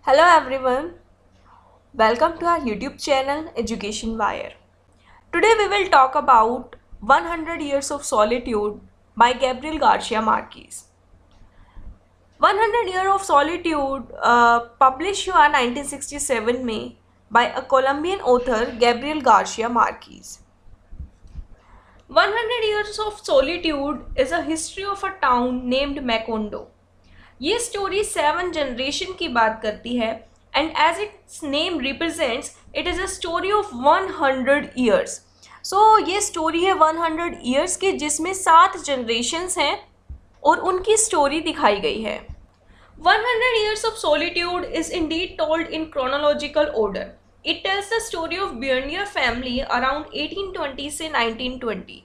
Hello everyone, welcome to our YouTube channel Education Wire. Today we will talk about 100 Years of Solitude by Gabriel Garcia Marquez. 100 Years of Solitude published हुआ 1967 में by a Colombian author Gabriel Garcia Marquez. 100 Years of Solitude is a history of a town named Macondo. ये story 7 generation की बात करती है and as its name represents it is a story of 100 years. So ये story है 100 years की जिसमें 7 generations हैं और उनकी स्टोरी दिखाई गई है. 100 Years of Solitude is indeed told in chronological order. It tells the story of Buendia family around 1820 से 1920.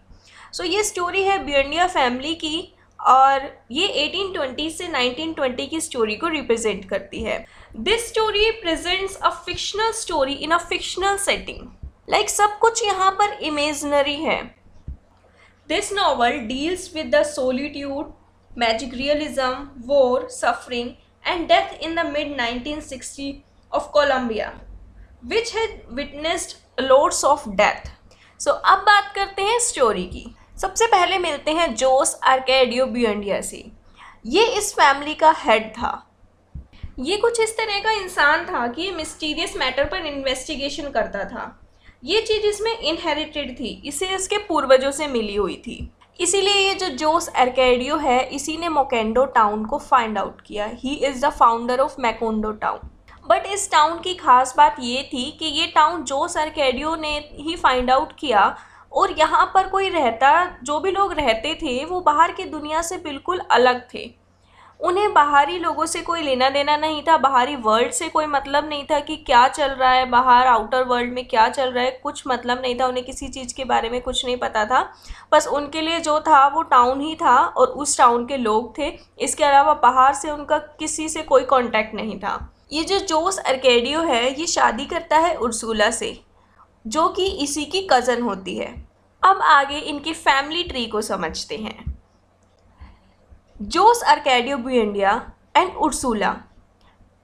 So ये स्टोरी है बियर्निया फैमिली की और ये 1820 से 1920 की स्टोरी को रिप्रेजेंट करती है. This story presents a fictional story in a fictional setting. Like सब कुछ यहाँ पर इमेजिनरी है. This novel deals with the solitude, magic realism, war, suffering and death in the mid 1960 of Colombia which had witnessed lots of death. So अब बात करते हैं story की. सबसे पहले मिलते हैं जोस आर्केडियो बुएंडिया से. ये इस फैमिली का हेड था. ये कुछ इस तरह का इंसान था कि मिस्टीरियस मैटर पर इन्वेस्टिगेशन करता था. ये चीज़ इसमें इनहेरिटेड थी, इसे इसके पूर्वजों से मिली हुई थी. इसीलिए ये जो जोस आर्केडियो है इसी ने मोकेंडो टाउन को फाइंड आउट किया. He is the founder of Macondo town. But इस टाउन की खास बात ये थी कि ये टाउन जोस आर्केडियो ने ही फाइंड आउट किया और यहाँ पर कोई रहता, जो भी लोग रहते थे वो बाहर की दुनिया से बिल्कुल अलग थे. उन्हें बाहरी लोगों से कोई लेना देना नहीं था, बाहरी वर्ल्ड से कोई मतलब नहीं था कि क्या चल रहा है बाहर, आउटर वर्ल्ड में क्या चल रहा है, कुछ मतलब नहीं था. उन्हें किसी चीज़ के बारे में कुछ नहीं पता था. बस उनके लिए जो था वो टाउन ही था और उस टाउन के लोग थे. इसके अलावा बाहर से उनका किसी से कोई कॉन्टैक्ट नहीं था. ये जो जोस आर्केडियो है ये शादी करता है उर्सुला से, जो कि इसी की कज़न होती है. अब आगे इनकी फैमिली ट्री को समझते हैं. जोस आर्केडियो बुएंडिया एंड उर्सुला,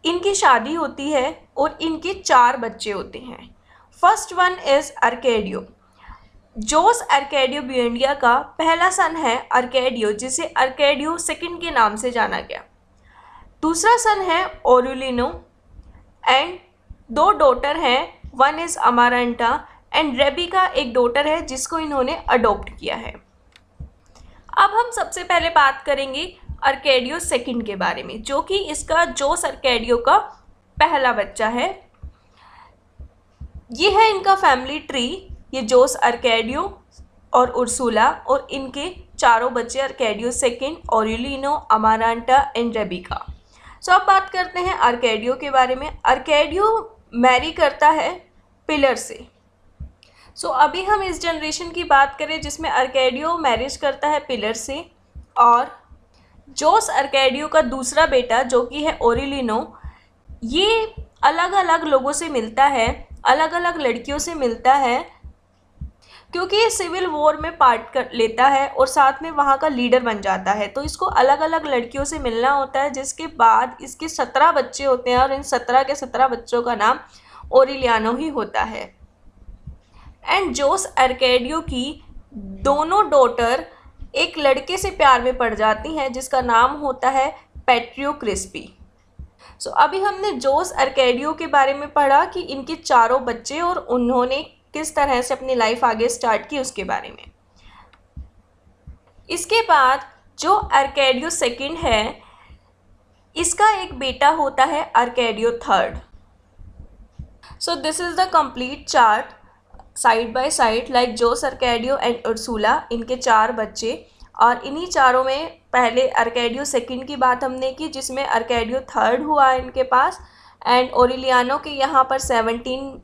इनकी शादी होती है और इनके 4 बच्चे होते हैं. First one is Arcadio. Jose Arcadio Buendia का पहला सन है आर्केडियो, जिसे आर्केडियो सेकंड के नाम से जाना गया. दूसरा सन है ओरुलिनो एंड 2 डॉटर हैं. वन इज़ अमारंटा एंड रेबिका एक डॉटर है जिसको इन्होंने अडॉप्ट किया है. अब हम सबसे पहले बात करेंगे आर्केडियो सेकंड के बारे में, जो कि इसका जोस आर्केडियो का पहला बच्चा है. ये है इनका फैमिली ट्री. ये जोस आर्केडियो और उर्सुला और इनके 4 बच्चे आर्केडियो सेकंड, ओरुलिनो, अमारांटा एंड रेबिका. सो अब बात करते हैं आर्केडियो के बारे में. आर्केडियो मैरी करता है पिलर से. सो अभी हम इस जनरेशन की बात करें जिसमें आर्केडियो मैरिज करता है पिलर से, और जोस आर्केडियो का दूसरा बेटा जो कि है ओरुलिनो, ये अलग अलग लोगों से मिलता है, अलग अलग लड़कियों से मिलता है, क्योंकि ये सिविल वॉर में पार्ट कर लेता है और साथ में वहाँ का लीडर बन जाता है. तो इसको अलग अलग लड़कियों से मिलना होता है, जिसके बाद इसके 17 बच्चे होते हैं और इन 17 के 17 बच्चों का नाम ओरिलियानो ही होता है. एंड जोस आर्केडियो की दोनों डॉटर एक लड़के से प्यार में पड़ जाती हैं जिसका नाम होता है पेट्रियो क्रिस्पी. सो अभी हमने जोस आर्केडियो के बारे में पढ़ा कि इनके 4 बच्चे और उन्होंने किस तरह से अपनी लाइफ आगे स्टार्ट की उसके बारे में. इसके बाद जो आर्केडियो सेकंड है इसका एक बेटा होता है Arcadio third. So this is the complete chart side by side, like Jose Arcadio and Ursula, इनके 4 बच्चे. और इन्हीं चारों में पहले आर्केडियो सेकंड की बात हमने की जिसमें आर्केडियो थर्ड हुआ इनके पास, एंड ओरिलियानो के यहाँ पर 17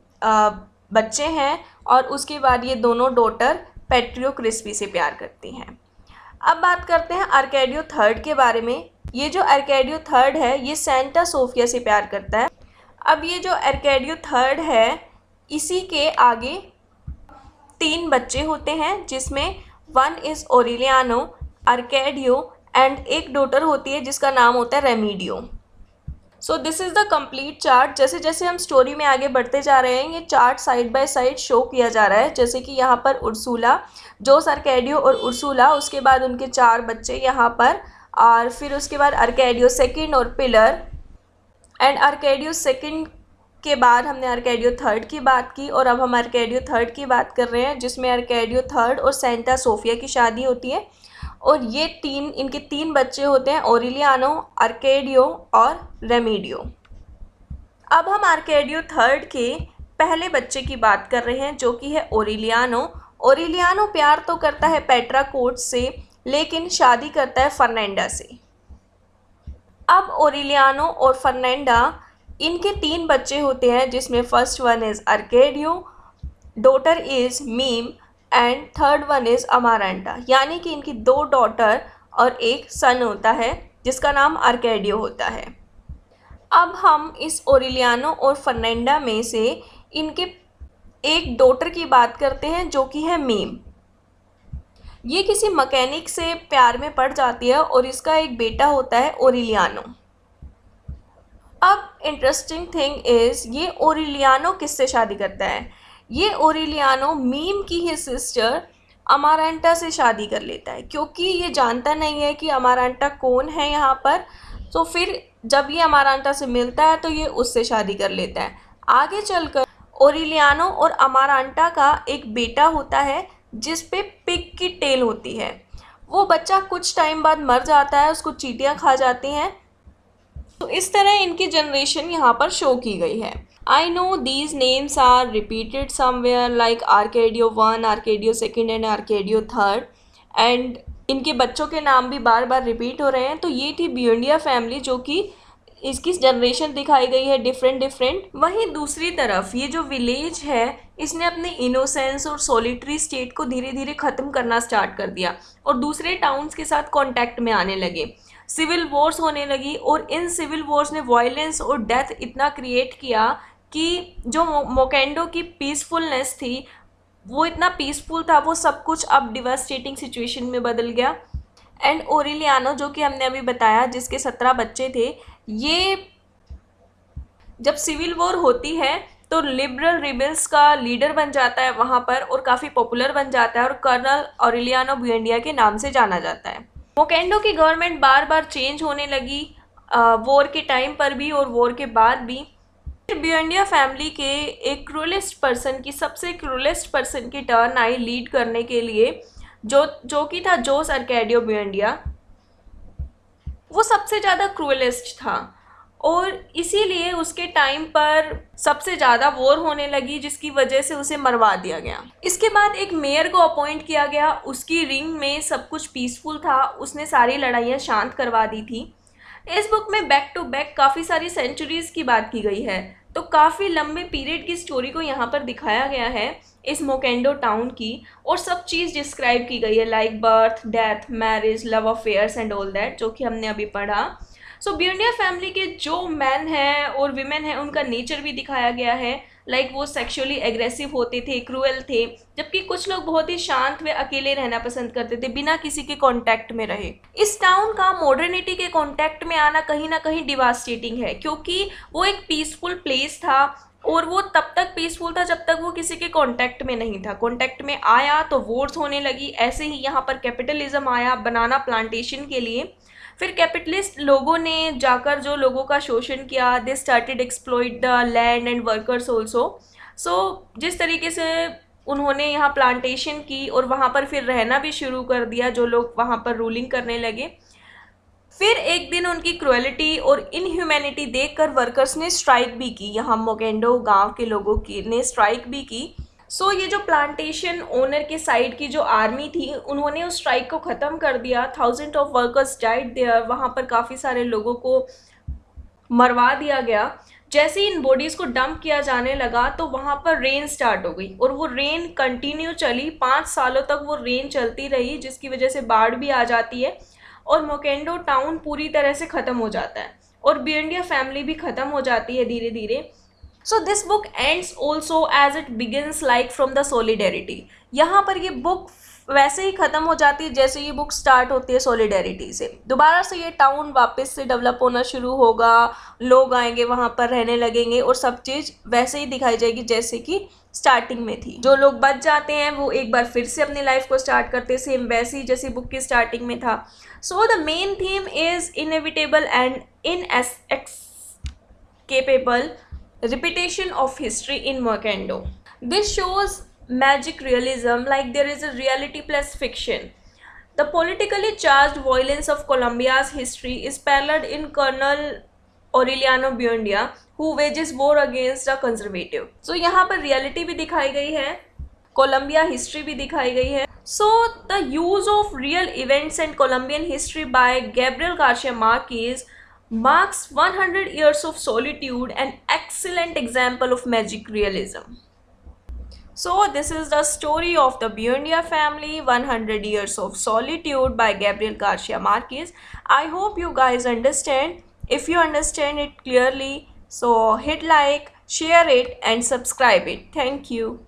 बच्चे हैं. और उसके बाद ये दोनों डॉटर पेट्रियो क्रिस्पी से प्यार करती हैं. अब बात करते हैं आर्केडियो थर्ड के बारे में. ये जो आर्केडियो थर्ड है ये सेंटा सोफिया से प्यार करता है. अब ये जो आर्केडियो थर्ड है इसी के आगे 3 बच्चे होते हैं जिसमें one is Aureliano, Arcadio and एक डॉटर होती है जिसका नाम होता है Remedios. So this is the complete chart. जैसे जैसे हम स्टोरी में आगे बढ़ते जा रहे हैं, ये chart side by side show किया जा रहा है। जैसे कि यहाँ पर उर्सुला, जोस अर्कैडियो और उर्सुला, उसके बाद उनके 4 बच्चे यहाँ पर, और फिर उसके बाद अर्कैडियो सेकंड और पिलर, एंड अर्कैडियो सेकंड के बाद हमने अर्कैडियो थर्ड की बात की, और अब हम अर्कैडियो थर्ड की बात कर रहे हैं, जिसमें अर्कैडियो थर्ड और सेंटा सोफिया की शादी होती है। और ये इनके 3 बच्चे होते हैं, ओरिलियानो, अर्कैडियो और रेमीडियो। अब हम अर्कैडियो थर्ड के पहले बच्चे की बात कर रहे हैं, जो कि है ओरिलियानो। ओरिलियानो प्यार तो करता है पेट्रा कोट से, लेकिन शादी करता है फर्नांडा से। अब ओरिलियानो और फर्नांडा, इनके 3 बच्चे होते हैं, जिसमें first one is Arcadio, daughter is Meme, and third one is Amaranta. यानी कि इनकी 2 डॉटर और एक सन होता है, जिसका नाम अर्कैडियो होता है। अब हम इस ओरिलियानो और फर्नांडा में से इनके एक डॉटर की बात करते हैं, जो कि है मीम। ये किसी मैकेनिक से प्यार में पड़ जाती है और इसका एक बेटा होता है ओरिलियानो। अब इंटरेस्टिंग थिंग इज़, ये ओरिलियानो किससे शादी करता है? ये ओरिलियानो मीम की ही सिस्टर अमारंटा से शादी कर लेता है, क्योंकि ये जानता नहीं है कि अमारंटा कौन है यहाँ पर। तो फिर जब ये अमारंटा से मिलता है तो ये उससे शादी कर लेता है। आगे चलकर ओरिलियानो और अमारंटा का एक बेटा होता है, जिस पे पिग की टेल होती है। वो बच्चा कुछ टाइम बाद मर जाता है, उसको चींटियाँ खा जाती हैं। तो इस तरह इनकी जनरेशन यहाँ पर शो की गई है। I know these names are repeated somewhere, like Arcadio 1, Arcadio second and Arcadio third, and इनके बच्चों के नाम भी बार बार रिपीट हो रहे हैं। तो ये थी बुएंडिया फैमिली, जो कि इसकी जनरेशन दिखाई गई है डिफरेंट। वहीं दूसरी तरफ ये जो विलेज है, इसने अपने इनोसेंस और सॉलिटरी स्टेट को धीरे धीरे ख़त्म करना स्टार्ट कर दिया और दूसरे टाउन्स के साथ कांटेक्ट में आने लगे। सिविल वॉर्स होने लगी और इन सिविल वॉर्स ने वायलेंस और डेथ इतना क्रिएट किया कि जो मोकेंडो की पीसफुलनेस थी, वो इतना पीसफुल था, वो सब कुछ अब डिवास्टेटिंग सिचुएशन में बदल गया। एंड ओरिलियानो, जो कि हमने अभी बताया, जिसके 17 बच्चे थे, ये जब सिविल वॉर होती है तो लिबरल रिबेल्स का लीडर बन जाता है वहाँ पर और काफ़ी पॉपुलर बन जाता है और कर्नल ओरिलियानो बुएंडिया के नाम से जाना जाता है। मोकेंडो की गवर्नमेंट बार बार चेंज होने लगी, वॉर के टाइम पर भी और वॉर के बाद भी। फिर बुएंडिया फैमिली के एक क्रूलेस्ट पर्सन की, सबसे क्रूलेस्ट पर्सन की टर्न आई लीड करने के लिए, जो कि था जोस अर्कैडियो बुएंडिया। वो सबसे ज़्यादा क्रूएलेस्ट था और इसीलिए उसके टाइम पर सबसे ज़्यादा वॉर होने लगी, जिसकी वजह से उसे मरवा दिया गया। इसके बाद एक मेयर को अपॉइंट किया गया, उसकी रिंग में सब कुछ पीसफुल था, उसने सारी लड़ाइयाँ शांत करवा दी थी। इस बुक में बैक टू बैक काफ़ी सारी सेंचुरीज़ की बात की गई है, तो काफ़ी लंबे पीरियड की स्टोरी को यहाँ पर दिखाया गया है इस मोकेंडो टाउन की, और सब चीज़ डिस्क्राइब की गई है, like birth, death, marriage, love affairs and all that, जो कि हमने अभी पढ़ा। सो बुएंडिया फैमिली के जो मैन हैं और विमेन हैं, उनका नेचर भी दिखाया गया है, लाइक वो सेक्सुअली एग्रेसिव होते थे, क्रूएल थे, जबकि कुछ लोग बहुत ही शांत व अकेले रहना पसंद करते थे, बिना किसी के कांटेक्ट में रहे। इस टाउन का मॉडर्निटी के कांटेक्ट में आना कहीं ना कहीं डिवास्टेटिंग है, क्योंकि वो एक पीसफुल प्लेस था और वो तब तक पीसफुल था जब तक वो किसी के कांटेक्ट में नहीं था। कांटेक्ट में आया तो वॉर्स होने लगी। ऐसे ही यहाँ पर कैपिटलिज्म आया बनाना प्लांटेशन के लिए। फिर कैपिटलिस्ट लोगों ने जाकर जो लोगों का शोषण किया, they started exploit the land and workers also. So जिस तरीके से उन्होंने यहाँ प्लांटेशन की और वहाँ पर फिर रहना भी शुरू कर दिया, जो लोग वहाँ पर रूलिंग करने लगे। फिर एक दिन उनकी क्रुएलिटी और इनह्यूमैनिटी देखकर वर्कर्स ने स्ट्राइक भी की। यहाँ मोकेंडो गांव के लोगों की ने स्ट्राइक भी की। सो ये जो प्लांटेशन ओनर के साइड की जो आर्मी थी, उन्होंने उस स्ट्राइक को ख़त्म कर दिया। 1000 ऑफ वर्कर्स डाइड देयर। वहाँ पर काफ़ी सारे लोगों को मरवा दिया गया। जैसे ही इन बॉडीज़ को डंप किया जाने लगा तो वहाँ पर रेन स्टार्ट हो गई और वो रेन कंटिन्यू चली। 5 सालों तक वो रेन चलती रही, जिसकी वजह से बाढ़ भी आ जाती है और मोकेंडो टाउन पूरी तरह से ख़त्म हो जाता है और बुएंडिया फैमिली भी ख़त्म हो जाती है धीरे धीरे। So this book ends also as it begins like from the solidarity. यहाँ पर ये बुक वैसे ही ख़त्म हो जाती है जैसे ये बुक स्टार्ट होती है सॉलिडेरिटी से। दोबारा से ये टाउन वापस से डेवलप होना शुरू होगा, लोग आएंगे वहाँ पर रहने लगेंगे और सब चीज़ वैसे ही दिखाई जाएगी जैसे कि स्टार्टिंग में थी। जो लोग बच जाते हैं वो एक बार फिर से अपनी लाइफ को स्टार्ट करते हैं सेम वैसे ही जैसी बुक की स्टार्टिंग में था। So the main theme is inevitable and inescapable repetition of history in Mockendo. This shows magic realism, like there is a reality plus fiction. The politically charged violence of Colombia's history is paralleled in Colonel Aureliano Buendia, who wages war against a conservative. So यहाँ पर reality भी दिखाई गई है, Colombia history भी दिखाई गई है. So the use of real events and Colombian history by Gabriel Garcia Marquez marks 100 years of solitude, an excellent example of magic realism. So this is the story of the Buendia family, 100 years of solitude by Gabriel Garcia Marquez. I hope you guys understand. If you understand it clearly, so hit like, share it and subscribe it. Thank you.